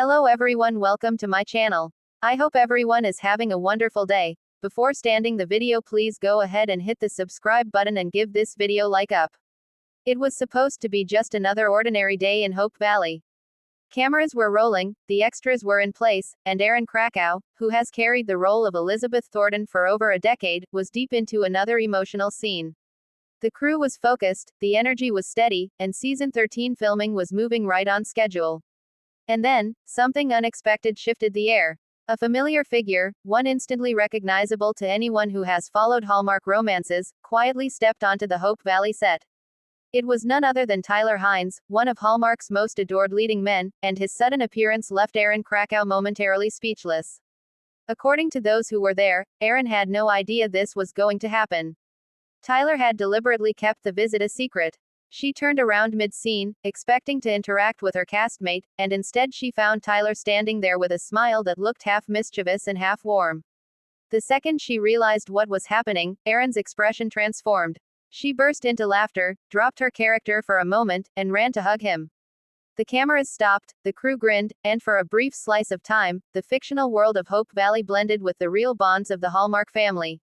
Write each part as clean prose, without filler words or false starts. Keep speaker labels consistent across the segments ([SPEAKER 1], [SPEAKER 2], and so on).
[SPEAKER 1] Hello everyone, welcome to my channel. I hope everyone is having a wonderful day. Before starting the video, please go ahead and hit the subscribe button and give this video like up. It was supposed to be just another ordinary day in Hope Valley. Cameras were rolling, the extras were in place, and Erin Krakow, who has carried the role of Elizabeth Thornton for over a decade, was deep into another emotional scene. The crew was focused, the energy was steady, and season 13 filming was moving right on schedule. And then, something unexpected shifted the air. A familiar figure, one instantly recognizable to anyone who has followed Hallmark romances, quietly stepped onto the Hope Valley set. It was none other than Tyler Hynes, one of Hallmark's most adored leading men, and his sudden appearance left Erin Krakow momentarily speechless. According to those who were there, Erin had no idea this was going to happen. Tyler had deliberately kept the visit a secret. She turned around mid-scene, expecting to interact with her castmate, and instead she found Tyler standing there with a smile that looked half mischievous and half warm. The second she realized what was happening, Erin's expression transformed. She burst into laughter, dropped her character for a moment, and ran to hug him. The cameras stopped, the crew grinned, and for a brief slice of time, the fictional world of Hope Valley blended with the real bonds of the Hallmark family.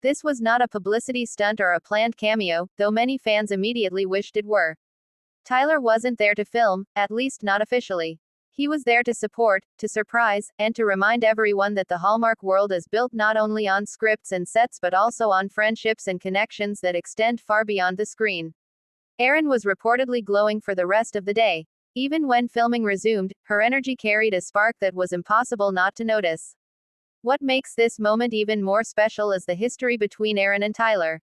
[SPEAKER 1] This was not a publicity stunt or a planned cameo, though many fans immediately wished it were. Tyler wasn't there to film, at least not officially. He was there to support, to surprise, and to remind everyone that the Hallmark world is built not only on scripts and sets but also on friendships and connections that extend far beyond the screen. Erin was reportedly glowing for the rest of the day. Even when filming resumed, her energy carried a spark that was impossible not to notice. What makes this moment even more special is the history between Erin and Tyler.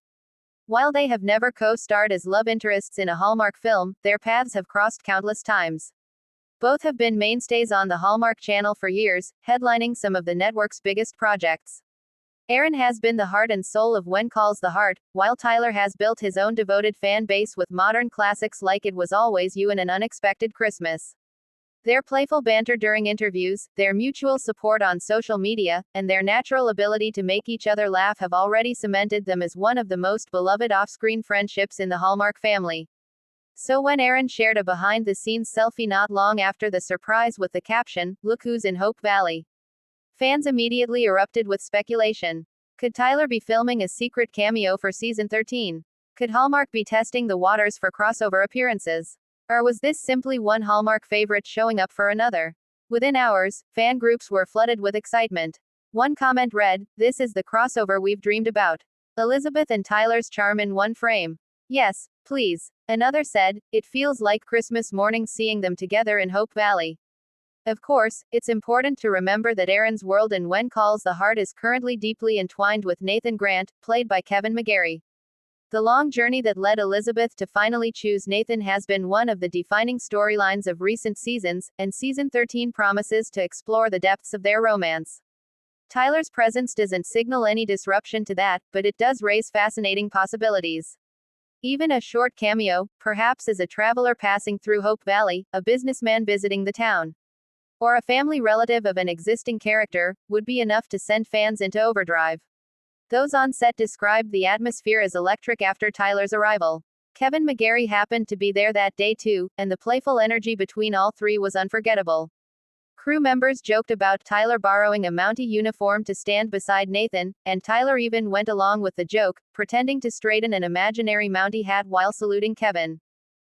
[SPEAKER 1] While they have never co-starred as love interests in a Hallmark film, their paths have crossed countless times. Both have been mainstays on the Hallmark Channel for years, headlining some of the network's biggest projects. Erin has been the heart and soul of When Calls the Heart, while Tyler has built his own devoted fan base with modern classics like It Was Always You and An Unexpected Christmas. Their playful banter during interviews, their mutual support on social media, and their natural ability to make each other laugh have already cemented them as one of the most beloved off-screen friendships in the Hallmark family. So when Erin shared a behind-the-scenes selfie not long after the surprise with the caption, "Look who's in Hope Valley," fans immediately erupted with speculation. Could Tyler be filming a secret cameo for season 13? Could Hallmark be testing the waters for crossover appearances? Or was this simply one Hallmark favorite showing up for another? Within hours, fan groups were flooded with excitement. One comment read, "This is the crossover we've dreamed about. Elizabeth and Tyler's charm in one frame. Yes, please." Another said, "It feels like Christmas morning seeing them together in Hope Valley." Of course, it's important to remember that Erin's world in When Calls the Heart is currently deeply entwined with Nathan Grant, played by Kevin McGarry. The long journey that led Elizabeth to finally choose Nathan has been one of the defining storylines of recent seasons, and season 13 promises to explore the depths of their romance. Tyler's presence doesn't signal any disruption to that, but it does raise fascinating possibilities. Even a short cameo, perhaps as a traveler passing through Hope Valley, a businessman visiting the town, or a family relative of an existing character, would be enough to send fans into overdrive. Those on set described the atmosphere as electric after Tyler's arrival. Kevin McGarry happened to be there that day too, and the playful energy between all three was unforgettable. Crew members joked about Tyler borrowing a Mountie uniform to stand beside Nathan, and Tyler even went along with the joke, pretending to straighten an imaginary Mountie hat while saluting Kevin.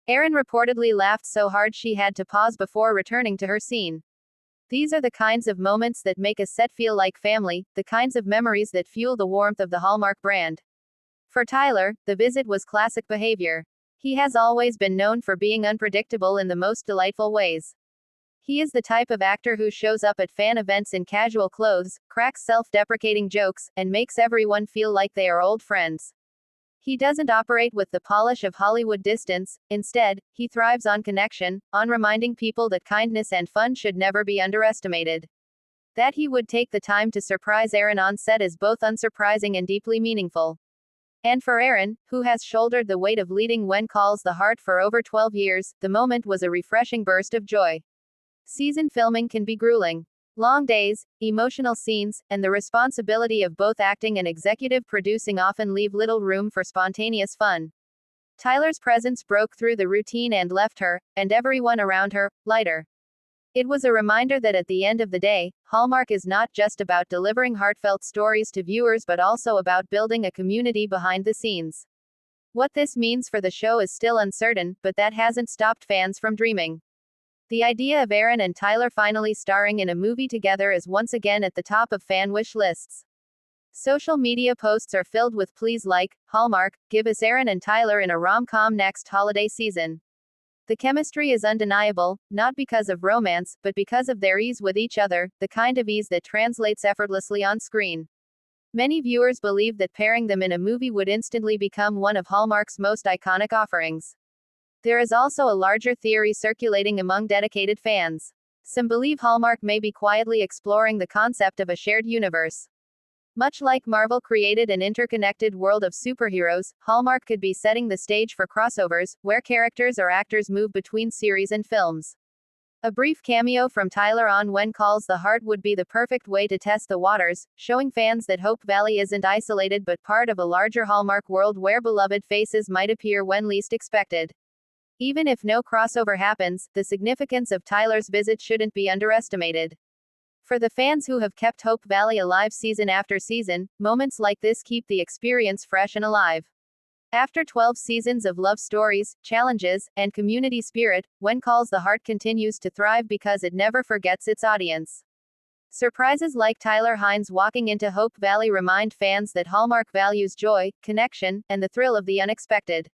[SPEAKER 1] Erin reportedly laughed so hard she had to pause before returning to her scene. These are the kinds of moments that make a set feel like family, the kinds of memories that fuel the warmth of the Hallmark brand. For Tyler, the visit was classic behavior. He has always been known for being unpredictable in the most delightful ways. He is the type of actor who shows up at fan events in casual clothes, cracks self-deprecating jokes, and makes everyone feel like they are old friends. He doesn't operate with the polish of Hollywood distance. Instead, he thrives on connection, on reminding people that kindness and fun should never be underestimated. That he would take the time to surprise Erin on set is both unsurprising and deeply meaningful. And for Erin, who has shouldered the weight of leading When Calls the Heart for over 12 years, the moment was a refreshing burst of joy. Season filming can be grueling. Long days, emotional scenes, and the responsibility of both acting and executive producing often leave little room for spontaneous fun. Tyler's presence broke through the routine and left her, and everyone around her, lighter. It was a reminder that at the end of the day, Hallmark is not just about delivering heartfelt stories to viewers but also about building a community behind the scenes. What this means for the show is still uncertain, but that hasn't stopped fans from dreaming. The idea of Erin and Tyler finally starring in a movie together is once again at the top of fan wish lists. Social media posts are filled with please like, Hallmark, give us Erin and Tyler in a rom-com next holiday season. The chemistry is undeniable, not because of romance, but because of their ease with each other, the kind of ease that translates effortlessly on screen. Many viewers believe that pairing them in a movie would instantly become one of Hallmark's most iconic offerings. There is also a larger theory circulating among dedicated fans. Some believe Hallmark may be quietly exploring the concept of a shared universe. Much like Marvel created an interconnected world of superheroes, Hallmark could be setting the stage for crossovers, where characters or actors move between series and films. A brief cameo from Tyler on When Calls the Heart would be the perfect way to test the waters, showing fans that Hope Valley isn't isolated but part of a larger Hallmark world where beloved faces might appear when least expected. Even if no crossover happens, the significance of Tyler's visit shouldn't be underestimated. For the fans who have kept Hope Valley alive season after season, moments like this keep the experience fresh and alive. After 12 seasons of love stories, challenges, and community spirit, When Calls the Heart continues to thrive because it never forgets its audience. Surprises like Tyler Hynes walking into Hope Valley remind fans that Hallmark values joy, connection, and the thrill of the unexpected.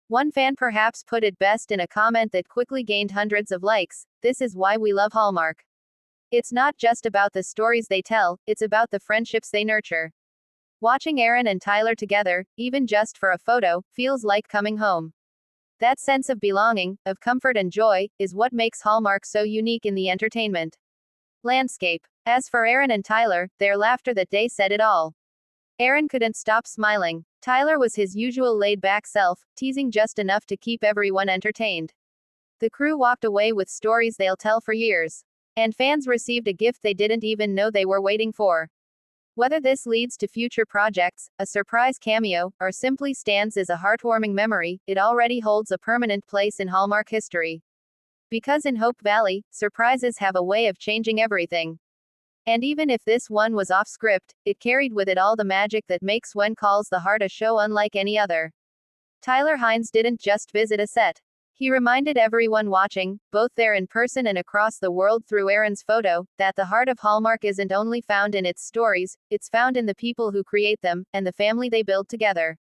[SPEAKER 1] One fan perhaps put it best in a comment that quickly gained hundreds of likes: "This is why we love Hallmark. It's not just about the stories they tell, it's about the friendships they nurture." Watching Erin and Tyler together, even just for a photo, feels like coming home. That sense of belonging, of comfort and joy, is what makes Hallmark so unique in the entertainment landscape. As for Erin and Tyler, their laughter that day said it all. Erin couldn't stop smiling. Tyler was his usual laid-back self, teasing just enough to keep everyone entertained. The crew walked away with stories they'll tell for years. And fans received a gift they didn't even know they were waiting for. Whether this leads to future projects, a surprise cameo, or simply stands as a heartwarming memory, it already holds a permanent place in Hallmark history. Because in Hope Valley, surprises have a way of changing everything. And even if this one was off script, it carried with it all the magic that makes When Calls the Heart a show unlike any other. Tyler Hynes didn't just visit a set. He reminded everyone watching, both there in person and across the world through Erin's photo, that the heart of Hallmark isn't only found in its stories, it's found in the people who create them, and the family they build together.